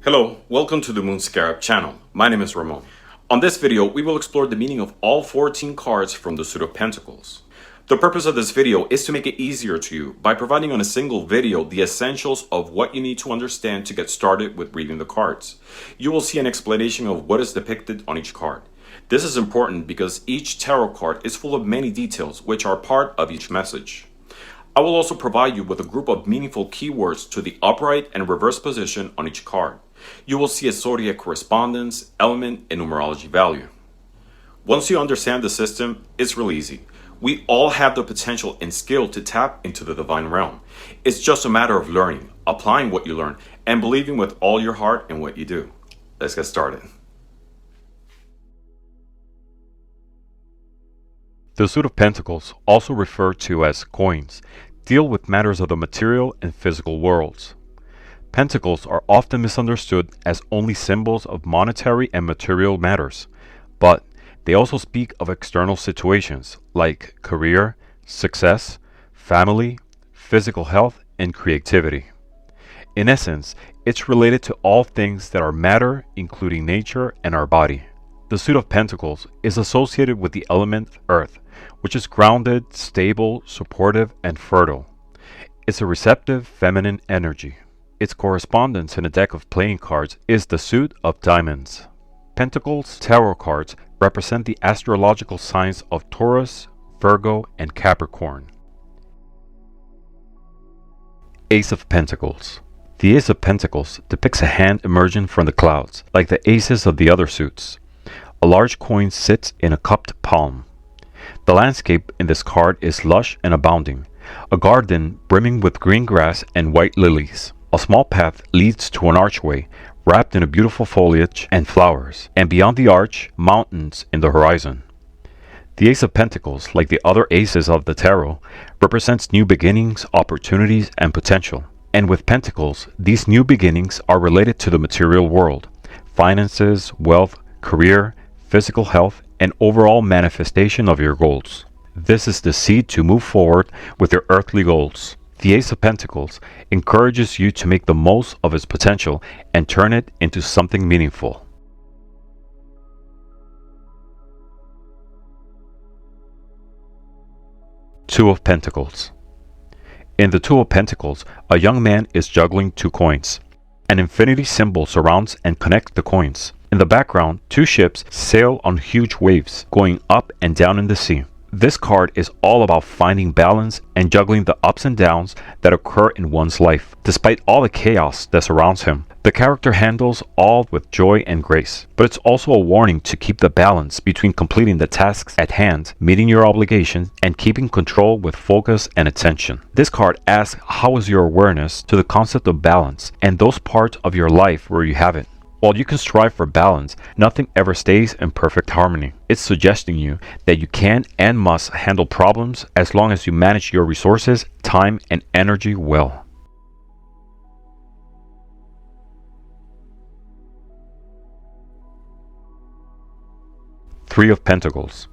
Hello, welcome to the Moon Scarab channel. My name is Ramon. On this video, we will explore the meaning of all 14 cards from the Suit of Pentacles. The purpose of this video is to make it easier to you by providing on a single video the essentials of what you need to understand to get started with reading the cards. You will see an explanation of what is depicted on each card. This is important because each tarot card is full of many details which are part of each message. I will also provide you with a group of meaningful keywords to the upright and reverse position on each card. You will see a zodiac correspondence, element, and numerology value. Once you understand the system, it's real easy. We all have the potential and skill to tap into the divine realm. It's just a matter of learning, applying what you learn, and believing with all your heart in what you do. Let's get started. The Suit of Pentacles, also referred to as coins, deal with matters of the material and physical worlds. Pentacles are often misunderstood as only symbols of monetary and material matters, but they also speak of external situations like career, success, family, physical health, and creativity. In essence, it's related to all things that are matter, including nature and our body. The Suit of Pentacles is associated with the element Earth, which is grounded, stable, supportive, and fertile. It's a receptive, feminine energy. Its correspondence in a deck of playing cards is the Suit of Diamonds. Pentacles tarot cards represent the astrological signs of Taurus, Virgo, and Capricorn. Ace of Pentacles. The Ace of Pentacles depicts a hand emerging from the clouds, like the aces of the other suits. A large coin sits in a cupped palm. The landscape in this card is lush and abounding, a garden brimming with green grass and white lilies. A small path leads to an archway wrapped in a beautiful foliage and flowers, and beyond the arch, mountains in the horizon. The Ace of Pentacles, like the other aces of the tarot, represents new beginnings, opportunities, and potential. And with pentacles, these new beginnings are related to the material world, finances, wealth, career, physical health, and overall manifestation of your goals. This is the seed to move forward with your earthly goals. The Ace of Pentacles encourages you to make the most of its potential and turn it into something meaningful. Two of Pentacles. In the Two of Pentacles, a young man is juggling two coins. An infinity symbol surrounds and connects the coins. In the background, two ships sail on huge waves, going up and down in the sea. This card is all about finding balance and juggling the ups and downs that occur in one's life. Despite all the chaos that surrounds him, the character handles all with joy and grace. But it's also a warning to keep the balance between completing the tasks at hand, meeting your obligations, and keeping control with focus and attention. This card asks, how is your awareness to the concept of balance and those parts of your life where you have it? While you can strive for balance, nothing ever stays in perfect harmony. It's suggesting you that you can and must handle problems as long as you manage your resources, time, and energy well. Three of Pentacles.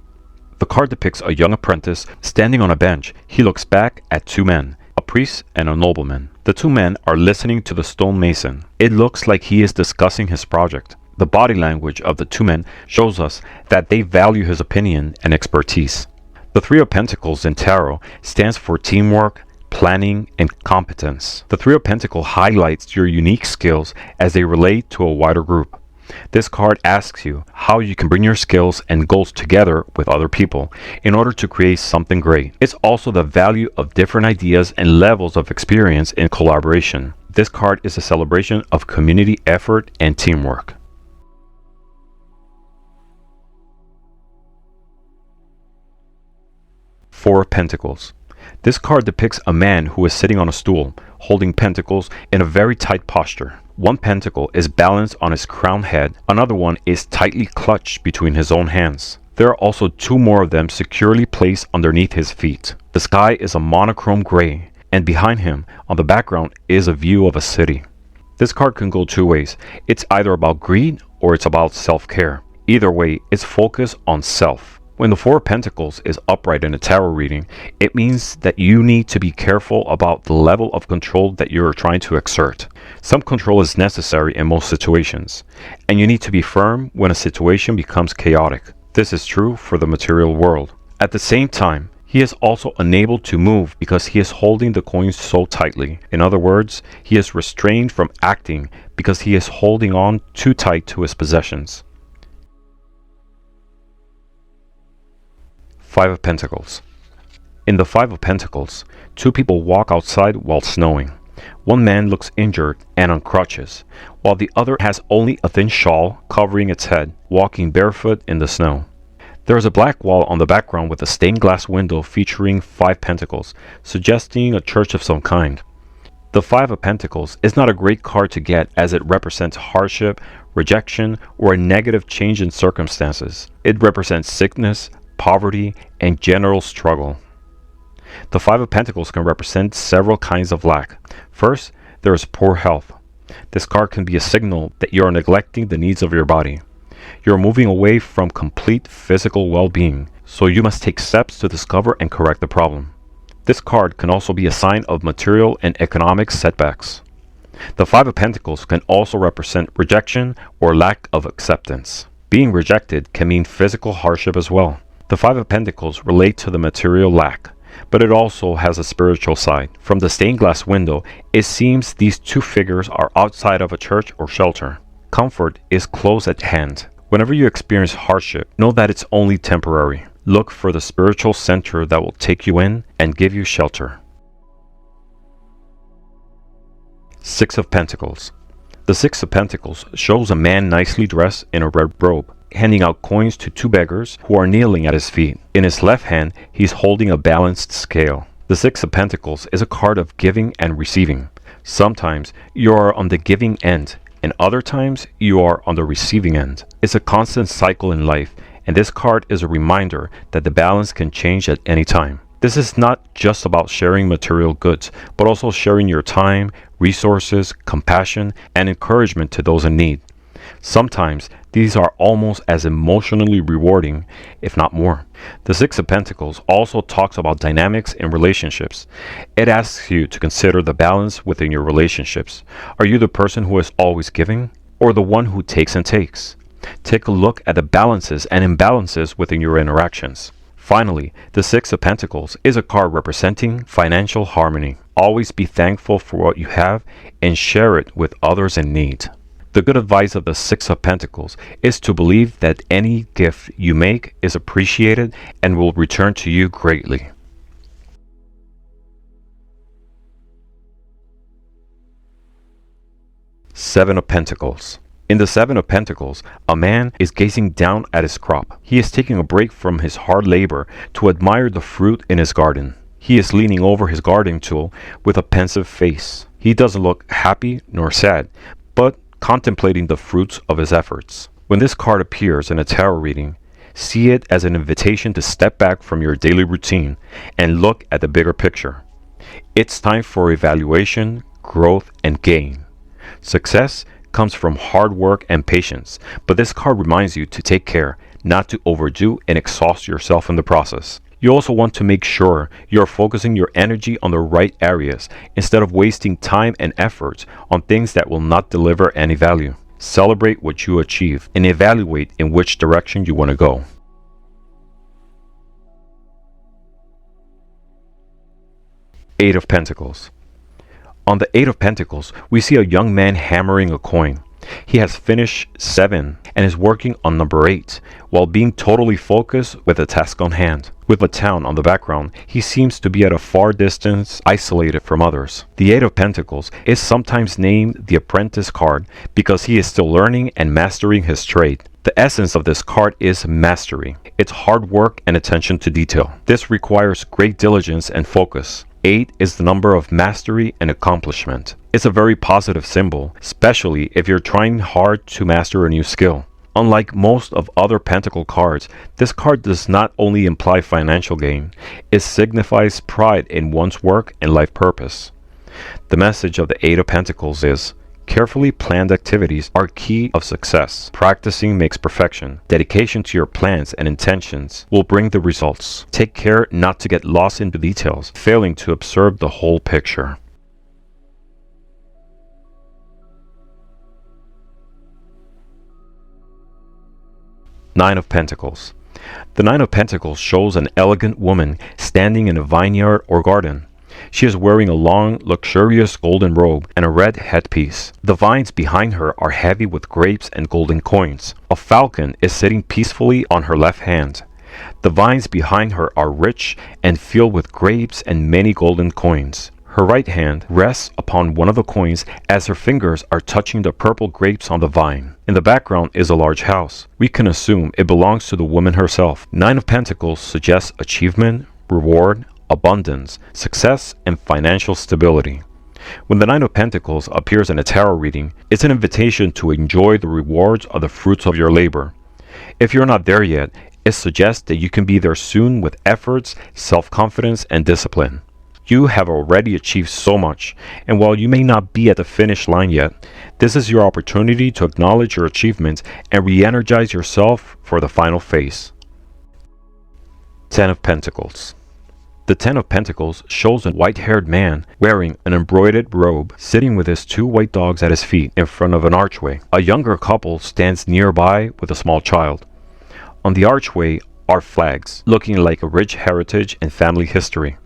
The card depicts a young apprentice standing on a bench. He looks back at two men, a priest and a nobleman. The two men are listening to the stonemason. It looks like he is discussing his project. The body language of the two men shows us that they value his opinion and expertise. The Three of Pentacles in tarot stands for teamwork, planning, and competence. The Three of Pentacles highlights your unique skills as they relate to a wider group. This card asks you how you can bring your skills and goals together with other people in order to create something great. It's also the value of different ideas and levels of experience in collaboration. This card is a celebration of community effort and teamwork. Four of Pentacles. This card depicts a man who is sitting on a stool, holding pentacles in a very tight posture. One pentacle is balanced on his crowned head, another one is tightly clutched between his own hands. There are also two more of them securely placed underneath his feet. The sky is a monochrome gray, and behind him, on the background, is a view of a city. This card can go two ways. It's either about greed or it's about self-care. Either way, it's focused on self. When the Four of Pentacles is upright in a tarot reading, it means that you need to be careful about the level of control that you are trying to exert. Some control is necessary in most situations, and you need to be firm when a situation becomes chaotic. This is true for the material world. At the same time, he is also unable to move because he is holding the coins so tightly. In other words, he is restrained from acting because he is holding on too tight to his possessions. Five of Pentacles. In the Five of Pentacles, two people walk outside while snowing. One man looks injured and on crutches, while the other has only a thin shawl covering its head, walking barefoot in the snow. There is a black wall on the background with a stained glass window featuring five pentacles, suggesting a church of some kind. The Five of Pentacles is not a great card to get as it represents hardship, rejection, or a negative change in circumstances. It represents sickness, poverty, and general struggle. The Five of Pentacles can represent several kinds of lack. First, there is poor health. This card can be a signal that you are neglecting the needs of your body. You are moving away from complete physical well-being, so you must take steps to discover and correct the problem. This card can also be a sign of material and economic setbacks. The Five of Pentacles can also represent rejection or lack of acceptance. Being rejected can mean physical hardship as well. The Five of Pentacles relate to the material lack, but it also has a spiritual side. From the stained glass window, it seems these two figures are outside of a church or shelter. Comfort is close at hand. Whenever you experience hardship, know that it's only temporary. Look for the spiritual center that will take you in and give you shelter. Six of Pentacles. The Six of Pentacles shows a man nicely dressed in a red robe, handing out coins to two beggars who are kneeling at his feet. In his left hand, he's holding a balanced scale. The Six of Pentacles is a card of giving and receiving. Sometimes you are on the giving end, and other times you are on the receiving end. It's a constant cycle in life, and this card is a reminder that the balance can change at any time. This is not just about sharing material goods, but also sharing your time, resources, compassion, and encouragement to those in need. Sometimes these are almost as emotionally rewarding, if not more. The Six of Pentacles also talks about dynamics in relationships. It asks you to consider the balance within your relationships. Are you the person who is always giving, or the one who takes and takes? Take a look at the balances and imbalances within your interactions. Finally, the Six of Pentacles is a card representing financial harmony. Always be thankful for what you have and share it with others in need. The good advice of the Six of Pentacles is to believe that any gift you make is appreciated and will return to you greatly. Seven of Pentacles. In the Seven of Pentacles, a man is gazing down at his crop. He is taking a break from his hard labor to admire the fruit in his garden. He is leaning over his gardening tool with a pensive face. He doesn't look happy nor sad, but contemplating the fruits of his efforts. When this card appears in a tarot reading, see it as an invitation to step back from your daily routine and look at the bigger picture. It's time for evaluation, growth, and gain. Success comes from hard work and patience, but this card reminds you to take care, not to overdo and exhaust yourself in the process. You also want to make sure you're focusing your energy on the right areas instead of wasting time and efforts on things that will not deliver any value. Celebrate what you achieve and evaluate in which direction you want to go. Eight of Pentacles. On the Eight of Pentacles, we see a young man hammering a coin. He has finished 7 and is working on number 8 while being totally focused with the task on hand. With a town on the background, he seems to be at a far distance, isolated from others. The Eight of Pentacles is sometimes named the Apprentice card because he is still learning and mastering his trade. The essence of this card is mastery. It's hard work and attention to detail. This requires great diligence and focus. 8 is the number of mastery and accomplishment. It's a very positive symbol, especially if you're trying hard to master a new skill. Unlike most of other Pentacle cards, this card does not only imply financial gain, it signifies pride in one's work and life purpose. The message of the Eight of Pentacles is, Carefully planned activities are key of success. Practicing makes perfection. Dedication to your plans and intentions will bring the results. Take care not to get lost in the details, failing to observe the whole picture. Nine of Pentacles. The Nine of Pentacles shows an elegant woman standing in a vineyard or garden. She is wearing a long, luxurious golden robe and a red headpiece. The vines behind her are heavy with grapes and golden coins. A falcon is sitting peacefully on her left hand. The vines behind her are rich and filled with grapes and many golden coins. Her right hand rests upon one of the coins as her fingers are touching the purple grapes on the vine. In the background is a large house. We can assume it belongs to the woman herself. Nine of Pentacles suggests achievement, reward, abundance, success, and financial stability. When the Nine of Pentacles appears in a tarot reading, it's an invitation to enjoy the rewards of the fruits of your labor. If you're not there yet, it suggests that you can be there soon with efforts, self-confidence, and discipline. You have already achieved so much, and while you may not be at the finish line yet, this is your opportunity to acknowledge your achievements and re-energize yourself for the final phase. Ten of Pentacles. The Ten of Pentacles shows a white-haired man wearing an embroidered robe, sitting with his two white dogs at his feet in front of an archway. A younger couple stands nearby with a small child. On the archway are flags, looking like a rich heritage and family history.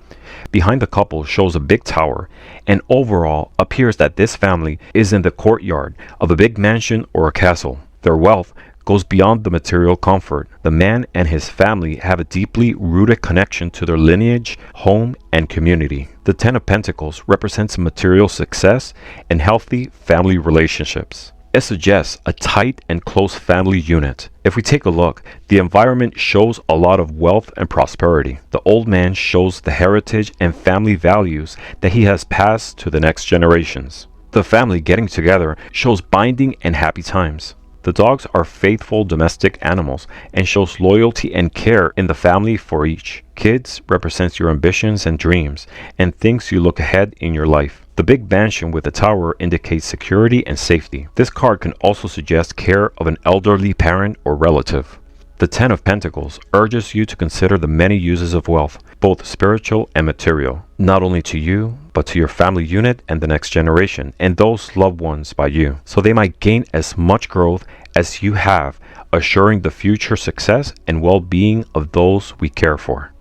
Behind the couple shows a big tower, and overall appears that this family is in the courtyard of a big mansion or a castle. Their wealth goes beyond the material comfort. The man and his family have a deeply rooted connection to their lineage, home, and community. The Ten of Pentacles represents material success and healthy family relationships. It suggests a tight and close family unit. If we take a look, the environment shows a lot of wealth and prosperity. The old man shows the heritage and family values that he has passed to the next generations. The family getting together shows binding and happy times. The dogs are faithful domestic animals and shows loyalty and care in the family for each. Kids represents your ambitions and dreams and things you look ahead in your life. The big mansion with the tower indicates security and safety. This card can also suggest care of an elderly parent or relative. The Ten of Pentacles urges you to consider the many uses of wealth, both spiritual and material, not only to you, but to your family unit and the next generation, and those loved ones by you, so they might gain as much growth as you have, assuring the future success and well-being of those we care for.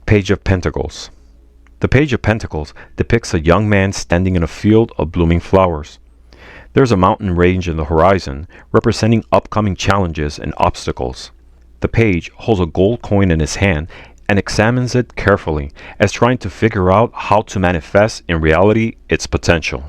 Page of Pentacles. The Page of Pentacles depicts a young man standing in a field of blooming flowers. There's a mountain range in the horizon, representing upcoming challenges and obstacles. The page holds a gold coin in his hand and examines it carefully, as trying to figure out how to manifest in reality its potential.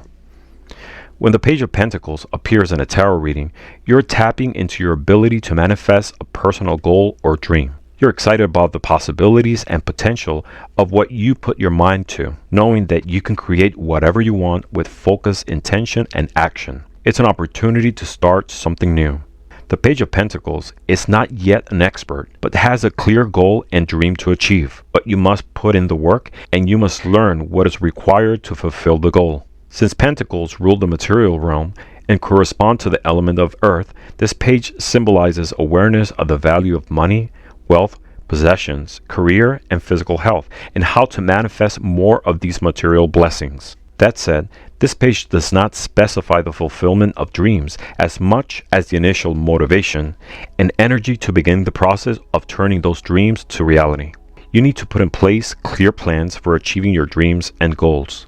When the Page of Pentacles appears in a tarot reading, you're tapping into your ability to manifest a personal goal or dream. You're excited about the possibilities and potential of what you put your mind to, knowing that you can create whatever you want with focus, intention, and action. It's an opportunity to start something new. The Page of Pentacles is not yet an expert, but has a clear goal and dream to achieve. But you must put in the work, and you must learn what is required to fulfill the goal. Since Pentacles rule the material realm and correspond to the element of earth, this page symbolizes awareness of the value of money, wealth, possessions, career, and physical health, and how to manifest more of these material blessings. That said, this page does not specify the fulfillment of dreams as much as the initial motivation and energy to begin the process of turning those dreams to reality. You need to put in place clear plans for achieving your dreams and goals.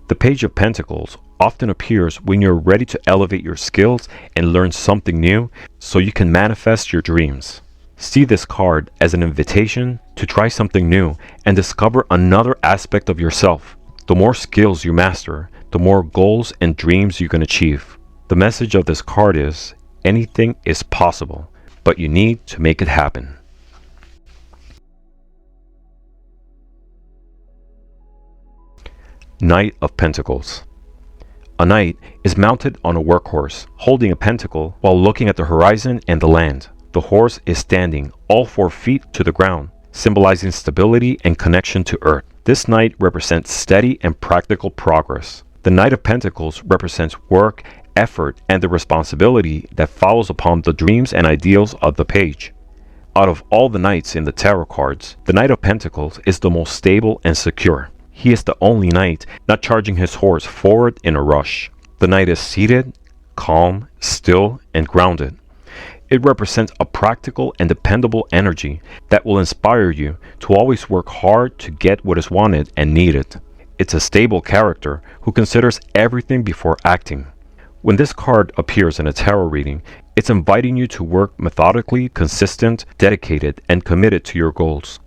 The Page of Pentacles often appears when you're ready to elevate your skills and learn something new so you can manifest your dreams. See this card as an invitation to try something new and discover another aspect of yourself. The more skills you master, the more goals and dreams you can achieve. The message of this card is, anything is possible, but you need to make it happen. Knight of Pentacles. A knight is mounted on a workhorse, holding a pentacle while looking at the horizon and the land. The horse is standing all 4 feet to the ground, symbolizing stability and connection to earth. This knight represents steady and practical progress. The Knight of Pentacles represents work, effort, and the responsibility that follows upon the dreams and ideals of the page. Out of all the knights in the tarot cards, the Knight of Pentacles is the most stable and secure. He is the only knight not charging his horse forward in a rush. The knight is seated, calm, still, and grounded. It represents a practical and dependable energy that will inspire you to always work hard to get what is wanted and needed. It's a stable character who considers everything before acting. When this card appears in a tarot reading, it's inviting you to work methodically, consistent, dedicated, and committed to your goals.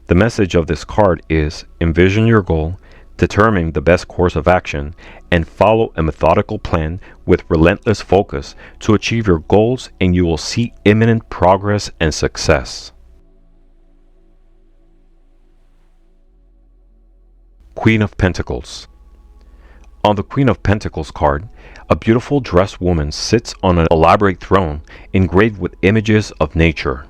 The message of this card is envision your goal, determine the best course of action, and follow a methodical plan with relentless focus to achieve your goals, and you will see imminent progress and success. Queen of Pentacles. On the Queen of Pentacles card, a beautiful dressed woman sits on an elaborate throne engraved with images of nature.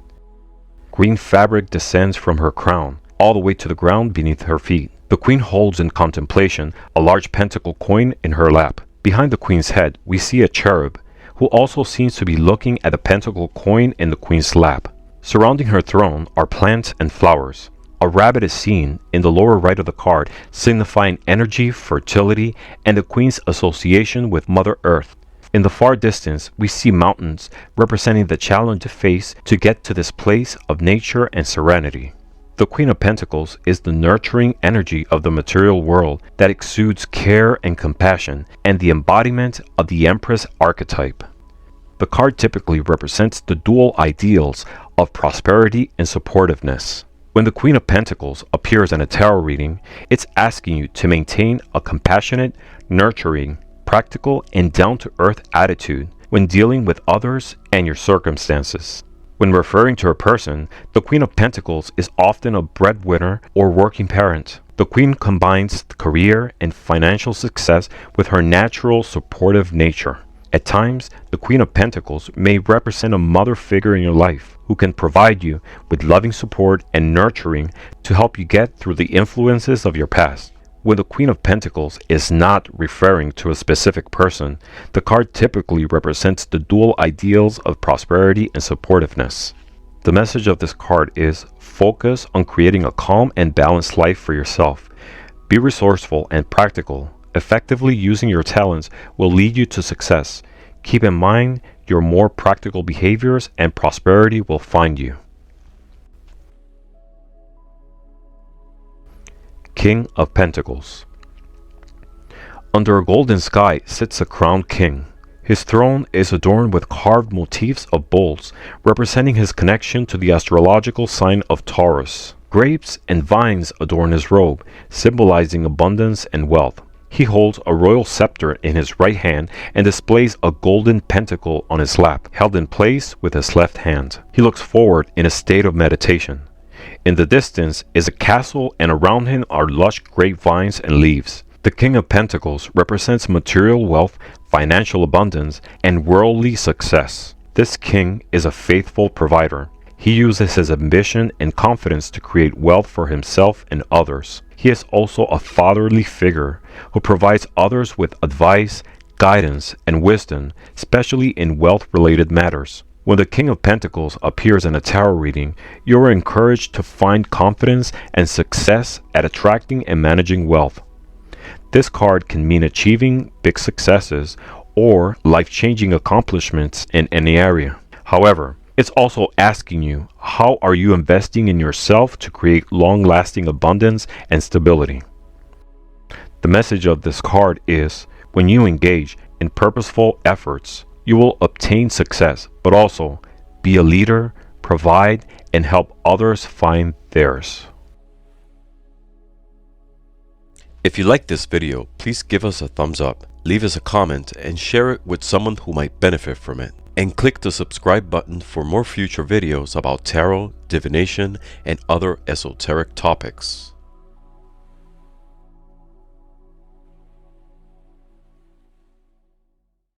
Green fabric descends from her crown all the way to the ground beneath her feet. The queen holds in contemplation a large pentacle coin in her lap. Behind the queen's head, we see a cherub who also seems to be looking at the pentacle coin in the queen's lap. Surrounding her throne are plants and flowers. A rabbit is seen in the lower right of the card, signifying energy, fertility, and the queen's association with Mother Earth. In the far distance, we see mountains representing the challenge to face to get to this place of nature and serenity. The Queen of Pentacles is the nurturing energy of the material world that exudes care and compassion, and the embodiment of the Empress archetype. The card typically represents the dual ideals of prosperity and supportiveness. When the Queen of Pentacles appears in a tarot reading, it's asking you to maintain a compassionate, nurturing, practical, and down-to-earth attitude when dealing with others and your circumstances. When referring to a person, the Queen of Pentacles is often a breadwinner or working parent. The Queen combines career and financial success with her natural supportive nature. At times, the Queen of Pentacles may represent a mother figure in your life who can provide you with loving support and nurturing to help you get through the influences of your past. When the Queen of Pentacles is not referring to a specific person, the card typically represents the dual ideals of prosperity and supportiveness. The message of this card is focus on creating a calm and balanced life for yourself. Be resourceful and practical. Effectively using your talents will lead you to success. Keep in mind your more practical behaviors and prosperity will find you. King of Pentacles. Under a golden sky sits a crowned king. His throne is adorned with carved motifs of bulls, representing his connection to the astrological sign of Taurus. Grapes and vines adorn his robe, symbolizing abundance and wealth. He holds a royal scepter in his right hand and displays a golden pentacle on his lap, held in place with his left hand. He looks forward in a state of meditation. In the distance is a castle, and around him are lush grapevines and leaves. The King of Pentacles represents material wealth, financial abundance, and worldly success. This king is a faithful provider. He uses his ambition and confidence to create wealth for himself and others. He is also a fatherly figure who provides others with advice, guidance, and wisdom, especially in wealth-related matters. When the King of Pentacles appears in a tarot reading, you are encouraged to find confidence and success at attracting and managing wealth. This card can mean achieving big successes or life-changing accomplishments in any area. However, it's also asking you, how are you investing in yourself to create long-lasting abundance and stability? The message of this card is, when you engage in purposeful efforts, you will obtain success, but also be a leader, provide, and help others find theirs. If you like this video, please give us a thumbs up, leave us a comment, and share it with someone who might benefit from it. And click the subscribe button for more future videos about tarot, divination, and other esoteric topics.